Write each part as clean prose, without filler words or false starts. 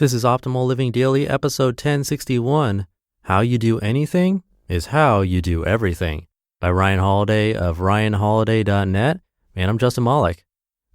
This is Optimal Living Daily, episode 1061. How You Do Anything is How You Do Everything by Ryan Holiday of ryanholiday.net. And I'm Justin Malik.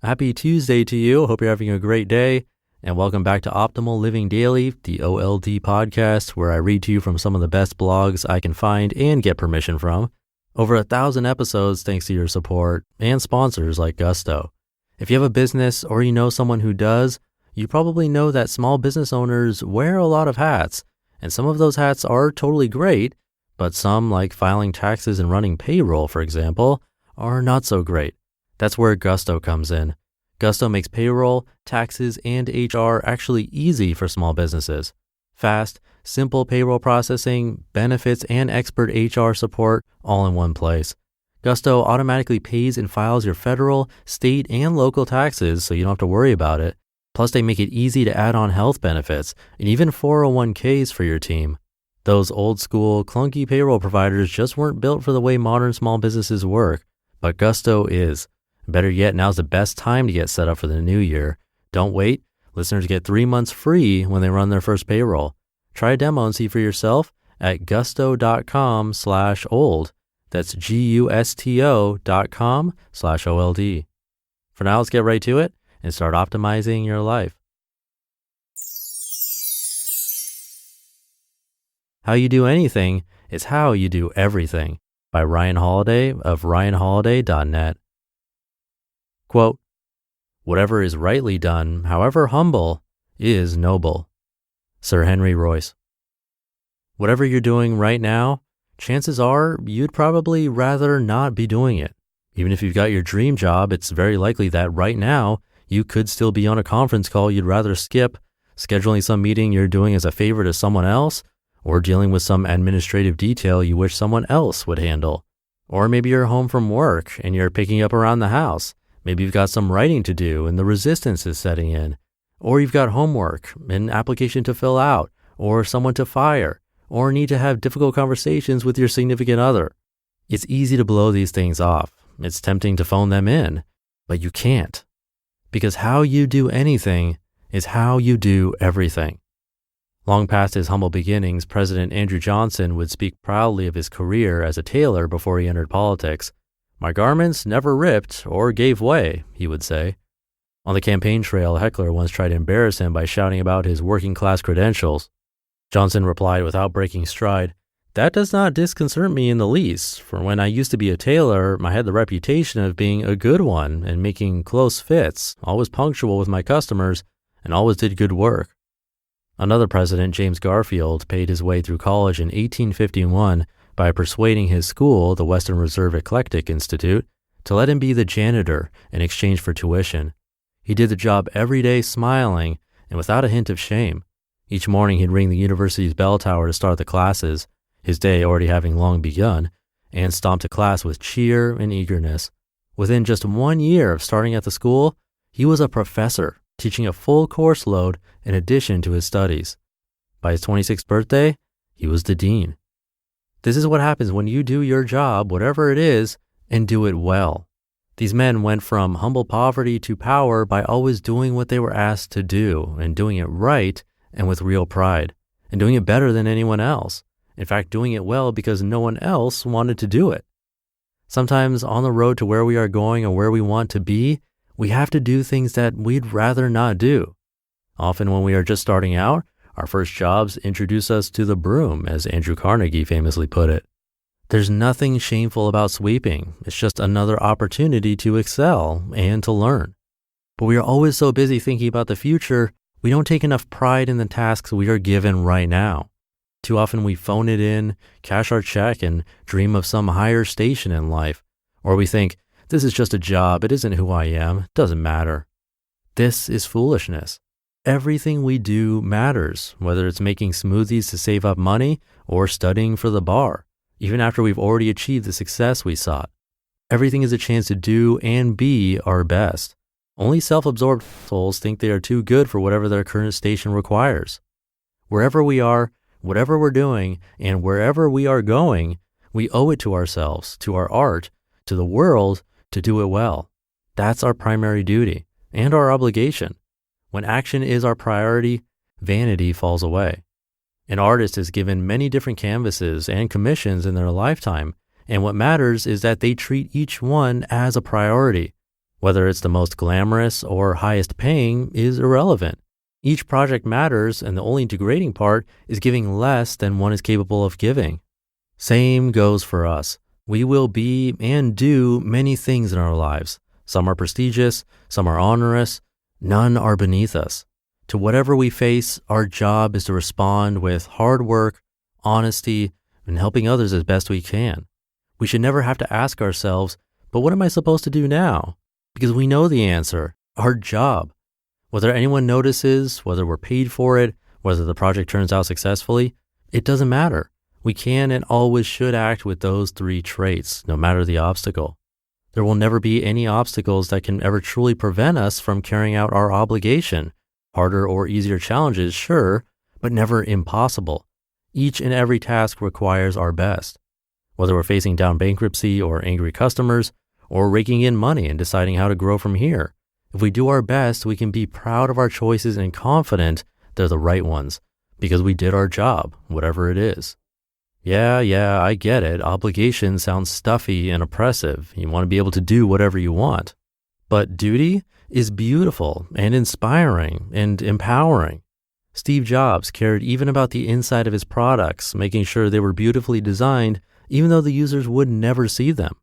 Happy Tuesday to you. Hope you're having a great day. And welcome back to Optimal Living Daily, the OLD podcast, where I read to you from some of the best blogs I can find and get permission from. Over 1,000 episodes thanks to your support and sponsors like Gusto. If you have a business or you know someone who does, you probably know that small business owners wear a lot of hats, and some of those hats are totally great, but some, like filing taxes and running payroll, for example, are not so great. That's where Gusto comes in. Gusto makes payroll, taxes, and HR actually easy for small businesses. Fast, simple payroll processing, benefits, and expert HR support all in one place. Gusto automatically pays and files your federal, state, and local taxes so you don't have to worry about it. Plus, they make it easy to add on health benefits and even 401ks for your team. Those old school, clunky payroll providers just weren't built for the way modern small businesses work, but Gusto is. Better yet, now's the best time to get set up for the new year. Don't wait. Listeners get 3 months free when they run their first payroll. Try a demo and see for yourself at gusto.com/old. That's gusto.com/OLD. For now, let's get right to it and start optimizing your life. How You Do Anything is How You Do Everything by Ryan Holiday of ryanholiday.net. Quote, "Whatever is rightly done, however humble, is noble." Sir Henry Royce. Whatever you're doing right now, chances are you'd probably rather not be doing it. Even if you've got your dream job, it's very likely that right now you could still be on a conference call you'd rather skip, scheduling some meeting you're doing as a favor to someone else, or dealing with some administrative detail you wish someone else would handle. Or maybe you're home from work and you're picking up around the house. Maybe you've got some writing to do and the resistance is setting in. Or you've got homework, an application to fill out, or someone to fire, or need to have difficult conversations with your significant other. It's easy to blow these things off. It's tempting to phone them in, but you can't. Because how you do anything is how you do everything. Long past his humble beginnings, President Andrew Johnson would speak proudly of his career as a tailor before he entered politics. "My garments never ripped or gave way," he would say. On the campaign trail, a heckler once tried to embarrass him by shouting about his working-class credentials. Johnson replied without breaking stride, "That does not disconcert me in the least, for when I used to be a tailor, I had the reputation of being a good one and making close fits, always punctual with my customers, and always did good work." Another president, James Garfield, paid his way through college in 1851 by persuading his school, the Western Reserve Eclectic Institute, to let him be the janitor in exchange for tuition. He did the job every day smiling and without a hint of shame. Each morning he'd ring the university's bell tower to start the classes, his day already having long begun, and stomp to class with cheer and eagerness. Within just 1 year of starting at the school, he was a professor, teaching a full course load in addition to his studies. By his 26th birthday, he was the dean. This is what happens when you do your job, whatever it is, and do it well. These men went from humble poverty to power by always doing what they were asked to do and doing it right and with real pride and doing it better than anyone else. In fact, doing it well because no one else wanted to do it. Sometimes on the road to where we are going or where we want to be, we have to do things that we'd rather not do. Often when we are just starting out, our first jobs introduce us to the broom, as Andrew Carnegie famously put it. There's nothing shameful about sweeping. It's just another opportunity to excel and to learn. But we are always so busy thinking about the future, we don't take enough pride in the tasks we are given right now. Too often we phone it in, cash our check, and dream of some higher station in life. Or we think, this is just a job, it isn't who I am, it doesn't matter. This is foolishness. Everything we do matters, whether it's making smoothies to save up money or studying for the bar, even after we've already achieved the success we sought. Everything is a chance to do and be our best. Only self-absorbed souls think they are too good for whatever their current station requires. Wherever we are, whatever we're doing, and wherever we are going, we owe it to ourselves, to our art, to the world, to do it well. That's our primary duty and our obligation. When action is our priority, vanity falls away. An artist is given many different canvases and commissions in their lifetime, and what matters is that they treat each one as a priority. Whether it's the most glamorous or highest paying is irrelevant. Each project matters, and the only degrading part is giving less than one is capable of giving. Same goes for us. We will be and do many things in our lives. Some are prestigious, some are onerous, none are beneath us. To whatever we face, our job is to respond with hard work, honesty, and helping others as best we can. We should never have to ask ourselves, but what am I supposed to do now? Because we know the answer, our job. Whether anyone notices, whether we're paid for it, whether the project turns out successfully, it doesn't matter. We can and always should act with those three traits, no matter the obstacle. There will never be any obstacles that can ever truly prevent us from carrying out our obligation. Harder or easier challenges, sure, but never impossible. Each and every task requires our best. Whether we're facing down bankruptcy or angry customers, or raking in money and deciding how to grow from here, if we do our best, we can be proud of our choices and confident they're the right ones, because we did our job, whatever it is. Yeah, I get it. Obligation sounds stuffy and oppressive. You want to be able to do whatever you want. But duty is beautiful and inspiring and empowering. Steve Jobs cared even about the inside of his products, making sure they were beautifully designed, even though the users would never see them.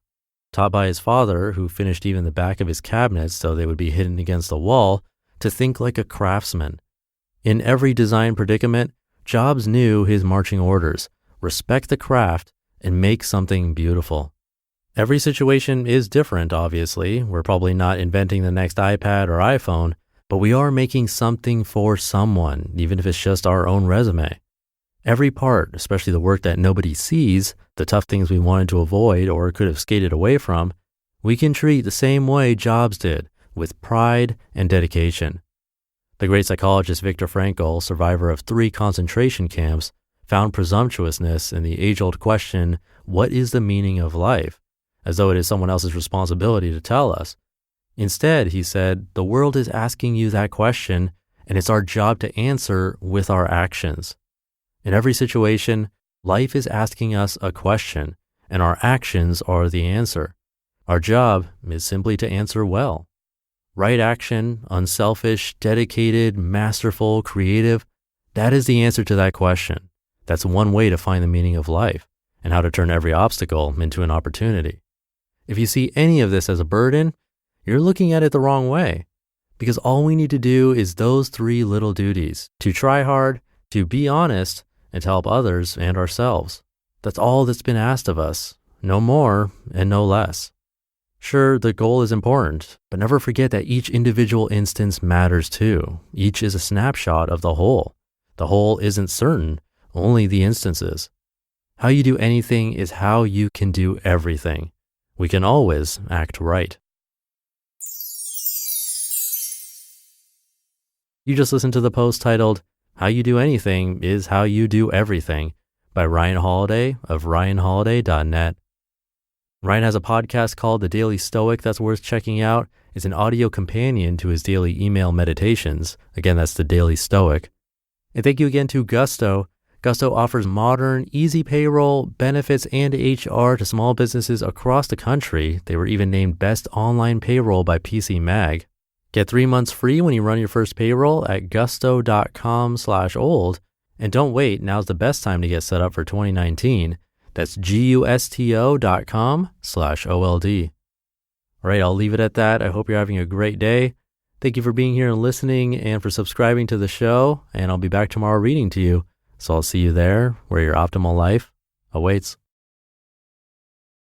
Taught by his father, who finished even the back of his cabinets so they would be hidden against the wall, to think like a craftsman. In every design predicament, Jobs knew his marching orders: respect the craft and make something beautiful. Every situation is different, obviously. We're probably not inventing the next iPad or iPhone, but we are making something for someone, even if it's just our own resume. Every part, especially the work that nobody sees, the tough things we wanted to avoid or could have skated away from, we can treat the same way Jobs did, with pride and dedication. The great psychologist Viktor Frankl, survivor of 3 concentration camps, found presumptuousness in the age-old question, what is the meaning of life? As though it is someone else's responsibility to tell us. Instead, he said, the world is asking you that question, and it's our job to answer with our actions. In every situation, life is asking us a question, and our actions are the answer. Our job is simply to answer well. Right action, unselfish, dedicated, masterful, creative, that is the answer to that question. That's one way to find the meaning of life and how to turn every obstacle into an opportunity. If you see any of this as a burden, you're looking at it the wrong way, because all we need to do is those 3 little duties: to try hard, to be honest, and to help others and ourselves. That's all that's been asked of us, no more and no less. Sure, the goal is important, but never forget that each individual instance matters too. Each is a snapshot of the whole. The whole isn't certain, only the instances. How you do anything is how you can do everything. We can always act right. You just listened to the post titled, How You Do Anything is How You Do Everything by Ryan Holiday of ryanholiday.net. Ryan has a podcast called The Daily Stoic that's worth checking out. It's an audio companion to his daily email meditations. Again, that's The Daily Stoic. And thank you again to Gusto. Gusto offers modern, easy payroll, benefits, and HR to small businesses across the country. They were even named Best Online Payroll by PC Mag. Get 3 months free when you run your first payroll at gusto.com/old. And don't wait, now's the best time to get set up for 2019. That's gusto.com/OLD. All right, I'll leave it at that. I hope you're having a great day. Thank you for being here and listening and for subscribing to the show. And I'll be back tomorrow reading to you. So I'll see you there where your optimal life awaits.